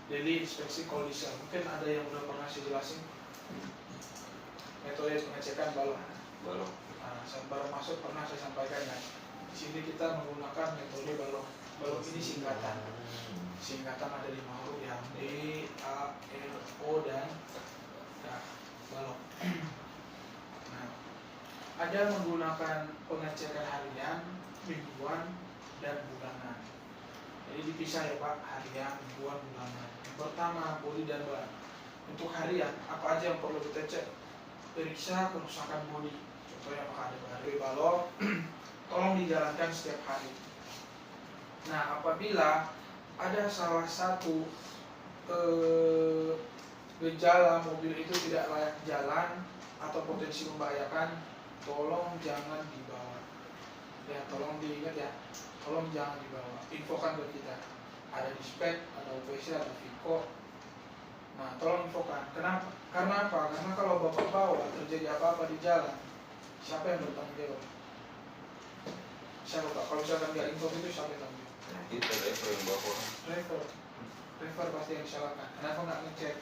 daily inspection condition. Mungkin ada yang udah pernah saya jelasin metode pengecekan balok. Nah, saat baru masuk pernah saya sampaikan ya. Di sini kita menggunakan metode balok. Balok ini singkatan ada 5 huruf ya, D, A, R, O dan K. Balok. Nah, ada menggunakan pengecekan harian, mingguan, dan bulanan. Jadi dipisah ya Pak, harian, mingguan, bulanan. Yang pertama, bodi dan ban. Untuk harian, apa aja yang perlu kita cek? Periksa kerusakan bodi. Contohnya apakah ada baterai balok, tolong dijalankan setiap hari. Nah, apabila ada salah satu gejala mobil itu tidak layak jalan atau potensi membahayakan, tolong jangan dibawa. Ya, tolong diingat ya, tolong jangan dibawa. Infokan ke kita. Ada dispek, ada UPC, ada Viko. Nah, tolong infokan. Kenapa? Karena apa? Karena kalau Bapak bawa terjadi apa-apa di jalan, siapa yang bertanggung jawab? Siapa Pak? Kalau misalkan nggak info itu siapa yang tanggung jawab? Kita driver yang bawa. Driver pasti yang disalahkan. Kenapa nggak ngecek?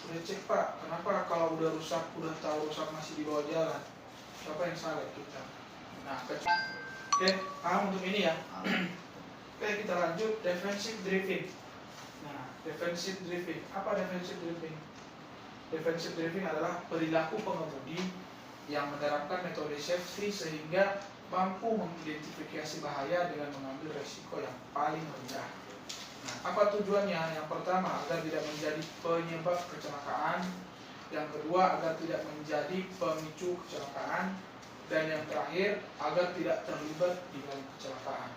Udah cek Pak. Kenapa kalau udah rusak, udah tahu rusak masih di bawah jalan? Siapa yang salah? Kita. Nah, oke, paham untuk ini ya. Oke, kita lanjut defensive driving. Nah, defensive driving. Apa defensive driving? Defensive driving adalah perilaku pengemudi yang menerapkan metode safety sehingga mampu mengidentifikasi bahaya dengan mengambil resiko yang paling rendah. Nah, apa tujuannya? Yang pertama, agar tidak menjadi penyebab kecelakaan. Yang kedua, agar tidak menjadi pemicu kecelakaan. Dan yang terakhir, agar tidak terlibat di dalam kecelakaan.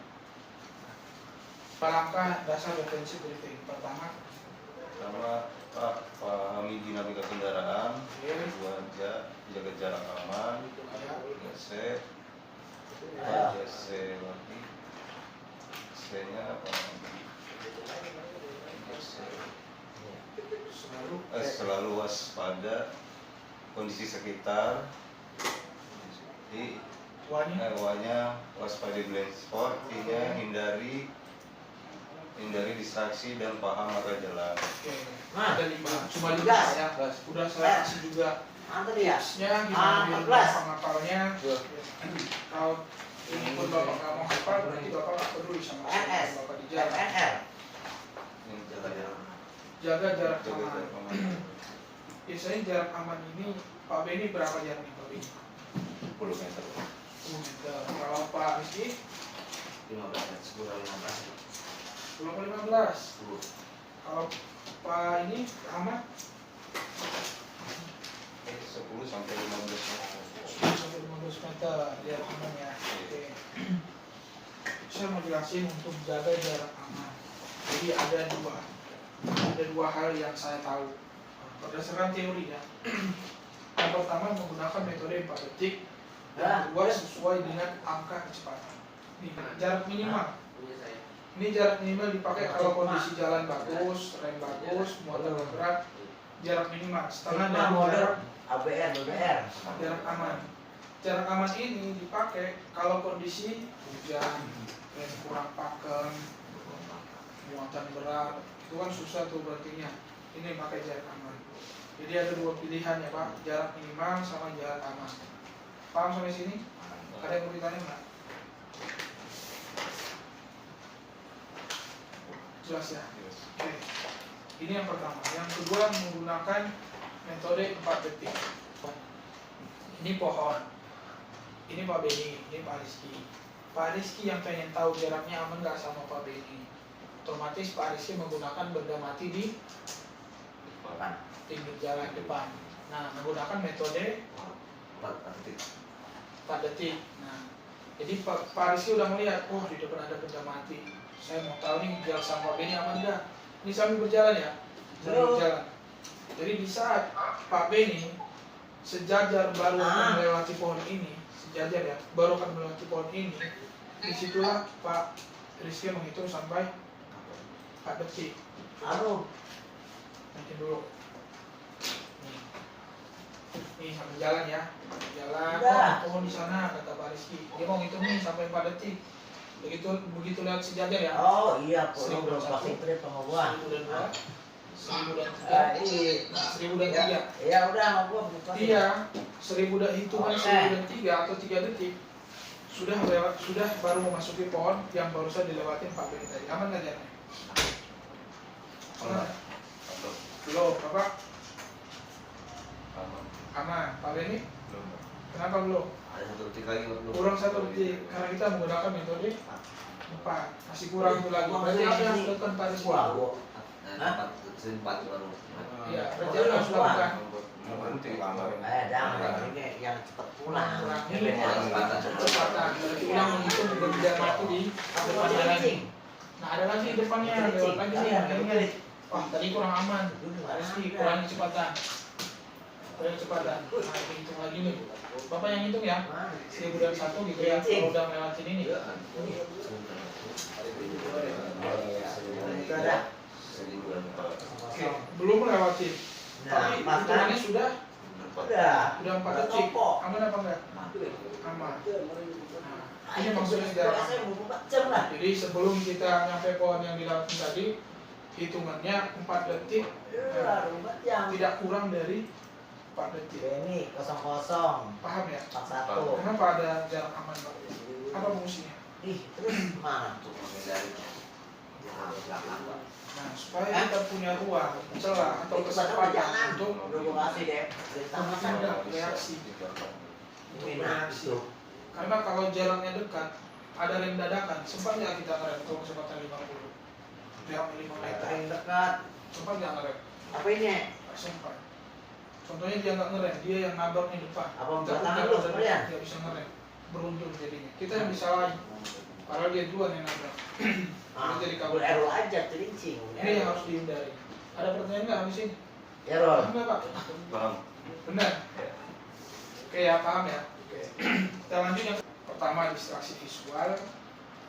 Langkah dasar defensive driving. Pertama, Pak, pahami dinamika kendaraan. Kedua, jaga jarak aman. JC lagi. C-nya apa? Selalu waspada kondisi sekitar. Di W-nya waspada blind spot. T-nya hindari distraksi dan paham arah jalan. Oke. Ada 5. Cuma 5 ya. Udah saya kasih juga tipsnya gimana biar Bapak ngapalnya. Kalau ini pun Bapak nggak mau hafal, berarti Bapak nggak peduli sama Bapak di jalan. Jaga jarak aman. Biasanya jarak aman ini Pak Beni berapa jaraknya Pak Beni? 10 meter. 10 meter. Kalau Pak Rizky? 15. 10 15. Kalau Pak ini Ahmad? 10 sampai 15 meter. 10 sampai 15 meter jarak aman ya. Oke. Saya mau jelasin untuk jaga jarak aman. Jadi ada dua hal yang saya tahu berdasarkan teori ya. Yang pertama menggunakan metode 4 detik. Yang kedua sesuai dengan angka kecepatan. Ini jarak minimal. Ini jarak minimal dipakai kalau kondisi jalan bagus, rem bagus, motor berat. Jarak minimal setengah dari jarak ABR, BBR. Jarak aman. Jarak aman ini dipakai kalau kondisi hujan, rem kurang pakem, muatan berat, itu kan susah tuh berartinya. Ini pakai jarak aman. Jadi ada 2 pilihan ya Pak, jarak minimal sama jarak aman. Paham sampai sini? Ada yang mau ditanya nggak? Jelas ya? Oke. Ini yang pertama. Yang kedua menggunakan metode 4 detik. Ini pohon. Ini Pak Beni, ini Pak Rizky. Pak Rizky yang pengen tahu jaraknya aman nggak sama Pak Beni. Otomatis Pak Rizky menggunakan benda mati di pinggir jalan depan. Nah, menggunakan metode 4 detik. Nah, jadi Pak Rizky udah melihat, oh di depan ada benda mati. Saya mau tahu nih jarak sama Pak Beni aman nggak? Ini sambil berjalan ya, sambil berjalan. Jadi di saat Pak Beni sejajar baru akan melewati pohon ini, sejajar ya, baru akan melewati pohon ini, disitulah Pak Rizky menghitung sampai 4 detik. Nanti dulu. Nih sambil jalan ya, jalan. Oh, pohon di sana kata Pak Rizky. Dia mau ngitung nih sampai 4 detik. begitu begitu lihat sejajar ya. Oh iya, Seribu belum satu. pakai trip sama gua. 1002, 1003, Iya. 1003. Ya udah sama gua bukan. Iya, 1000 hitungan Oke. 1003 atau 3 detik sudah lewat, sudah baru memasuki pohon yang barusan dilewatin Pak Beni tadi. Aman nggak jalannya? Aman. Belum, Bapak? Aman. Aman. Pak Beni? Belum. Kenapa belum? Ada 1 detik lagi belum. Kurang 1 detik karena kita menggunakan metode 4. Masih kurang itu lagi. Berarti apa yang harus dilakukan pada Wah, sini? gua. Sempat baru. Iya, berarti apa yang harus dilakukan? Nanti lama. Jangan ini yang cepat pulang. Ini kecepatan. Berarti ulang menghitung berjalan waktu di depannya lagi. Nah, ada lagi di depannya, lewat lagi nih. Wah, tadi kurang aman. Rizky, kurangi kecepatan. Kurangi kecepatan. Nah, hitung lagi nih. Bapak yang hitung ya. 1001 gitu ya. Kalau udah melewatin ini. Itu ada. Oke, belum melewati. Tapi Nah, hitungannya sudah udah 4 detik. Aman apa enggak? Aman. Nah, ini maksudnya sejarah aman. 24 jam lah. Jadi sebelum kita nyampe pohon yang dilakukan tadi, hitungannya 4 detik. Nah, 24 jam. tidak kurang dari 4 detik. Ini 00 Paham ya? 41. Kenapa ada jarak aman, Pak? Apa fungsinya? Ih, terus mana tuh? Nah, supaya kita punya ruang, celah atau Itu padahal kesempatan jangan. untuk Udah gua kasih deh. Sama memindah reaksi. Minat itu. Karena kalau jalannya dekat, ada rem dadakan. Sempat nggak kita ngerem kalau kecepatan 50? Jarak 5 meter. Yang dekat. Sempat nggak ngerem? Apa ini? Nggak sempat. Contohnya dia nggak ngerem, dia yang nabrak di depan. Apa Kita belakang putar lu ada sekalian? nggak bisa ngerem. Beruntun jadinya. Kita yang disalahin. Padahal dia duluan yang nabrak. Ah, Jadi kabel kabel. error aja celincing. Ini yang harus dihindari. Ada pertanyaan nggak habis ini? Error. Paham nggak, Pak? Paham. Benar. Oke ya, paham ya. Oke. Kita lanjut yang pertama distraksi visual,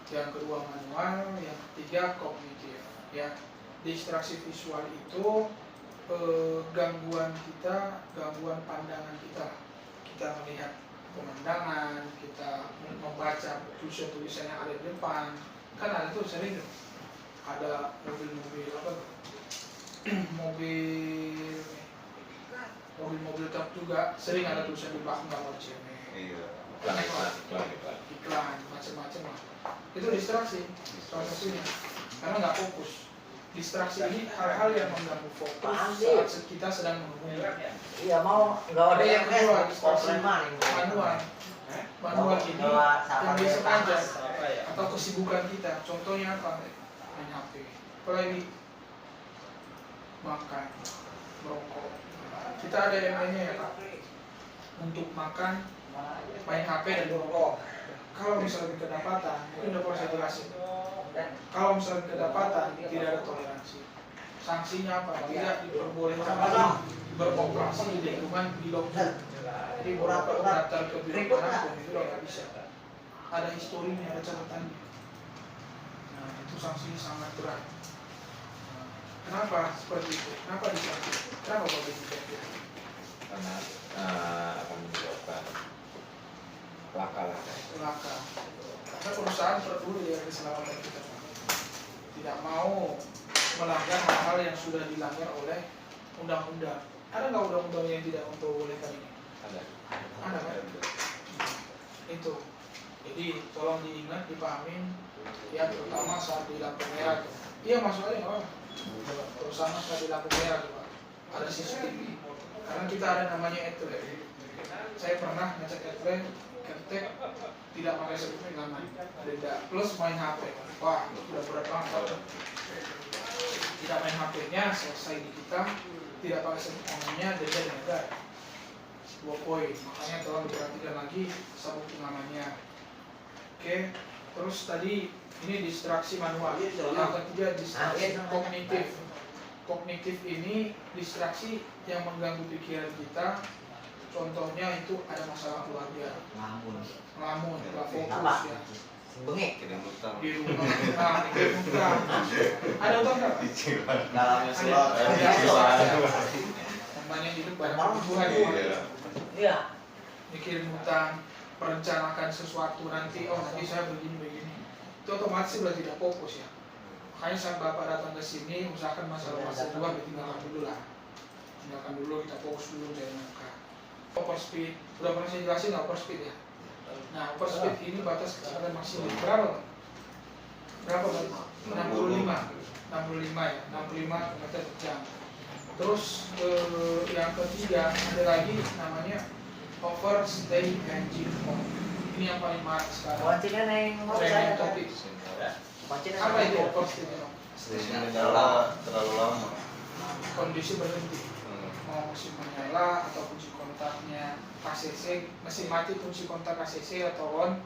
yang kedua manual, yang ketiga kognitif. Ya, distraksi visual itu gangguan kita, gangguan pandangan kita. Kita melihat pemandangan, kita membaca tulisan-tulisan yang ada di depan. Kan ada tuh sering tuh. Ada mobil-mobil apa tuh? mobil truk juga sering ada tulisan di belakang gambar cewek, Iya. iklan macam-macam lah. Itu distraksi salah satunya karena nggak fokus. Distraksi ini hal-hal yang mengganggu fokus saat kita sedang mengemudi. Iya mau nggak ada yang kedua, tes distraksi manual. manual ini yang bisa aja atau kesibukan kita. Contohnya apa? Main HP, apalagi makan, merokok. Kita ada MA-nya ya Pak, untuk makan, main HP dan merokok. Kalau misalnya kedapatan, itu udah pernah saya jelasin. Kalau misalnya kedapatan, tidak ada toleransi. Sanksinya apa? Tidak diperbolehkan lagi beroperasi di lingkungan di lockdown. Jadi berapa daftar ke biro manapun itu udah nggak bisa. Ada historinya, ada catatannya. Nah, itu sanksinya sangat berat. Nah, kenapa seperti itu? Kenapa disanksi? Kenapa Bapak Ibu? Karena akan menyebabkan Celaka. Karena perusahaan peduli dengan keselamatan kita, Pak. Tidak mau melanggar hal-hal yang sudah dilanggar oleh undang-undang. Ada nggak undang-undang yang tidak memperbolehkan ini? ada Ada kan? Itu. Jadi tolong diingat, dipahamin. Ya terutama saat di lampu merah tuh. Iya masuk aja, oh. Terutama saat di lampu merah tuh, Pak. Ada CCTV. Karena kita ada namanya etle. Saya pernah ngecek etle, ketek tidak pakai sabuk pegangan, denda plus main HP. Wah, sudah berat banget. Tidak main HP-nya, selesai di kita. Tidak pakai sabuk pengamannya, denda denda. 2 poin. Makanya tolong diperhatikan lagi sabuk pengamannya. Oke. Terus tadi ini distraksi manual. Yang ketiga distraksi kognitif. Kognitif ini distraksi yang mengganggu pikiran kita. Contohnya itu ada masalah keluarga, ngelamun, nggak fokus ya. Bengek. Kirim utang. Di rumah, nah, mikirin utang. Ada utang nggak? Dalamnya Yang banyak hidup banyak kebutuhan. Iya. Iya. Mikirin utang, merencanakan sesuatu nanti. Oh nanti saya begini. itu otomatis sudah tidak fokus ya. Makanya saat Bapak datang ke sini, usahakan masalah dua ditinggalkan dulu lah. Tinggalkan dulu, kita fokus dulu dari muka. Overspeed, udah pernah saya jelasin nggak overspeed ya? Nah, overspeed ini batas kecepatan maksimum berapa? Berapa Pak? 65 ya, 65 km per jam. Terus yang ketiga ada lagi namanya overstay engine mode. Ini yang paling marak sekarang. Kuncinya neng mau Trending saya. topik. Kuncinya. Apa itu overstay? Terlalu lama. Kondisi berhenti. Mau mesin menyala atau kunci kontaknya ACC, mesin mati kunci kontak ACC atau on,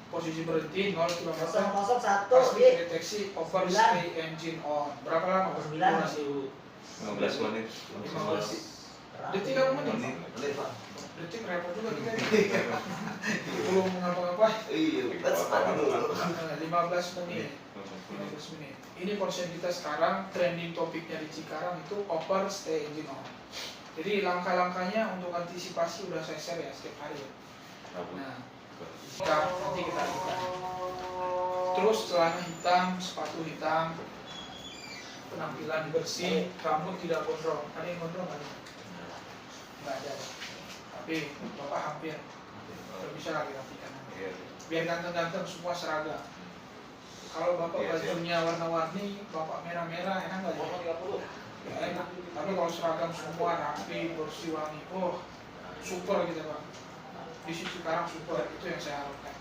posisi berhenti 0 km. 001 Pasti di deteksi overstay engine on. Berapa lama? 9. 15 menit. 15 detik apa menit? Detik repot juga kita ini. Belum ngapa-ngapa. Iya, cepat dulu. 15 menit. 15 menit. Ini porsi kita sekarang trending topiknya di Cikarang itu overstay engine on. Jadi langkah-langkahnya untuk antisipasi udah saya share ya setiap hari ya. Nah, nanti kita lihat. Terus celana hitam, sepatu hitam, penampilan bersih, rambut tidak gondrong. Ada yang gondrong nggak? Nggak ada. Tapi Bapak hampir bisa lagi rapikan. Biar ganteng-ganteng semua seragam. Kalau Bapak bajunya warna-warni, Bapak merah-merah, enak nggak ya? Ya, enak. Tapi kalau seragam semua rapi, bersih, wangi, oh super gitu Pak. Di sisi sekarang super, itu yang saya harapkan.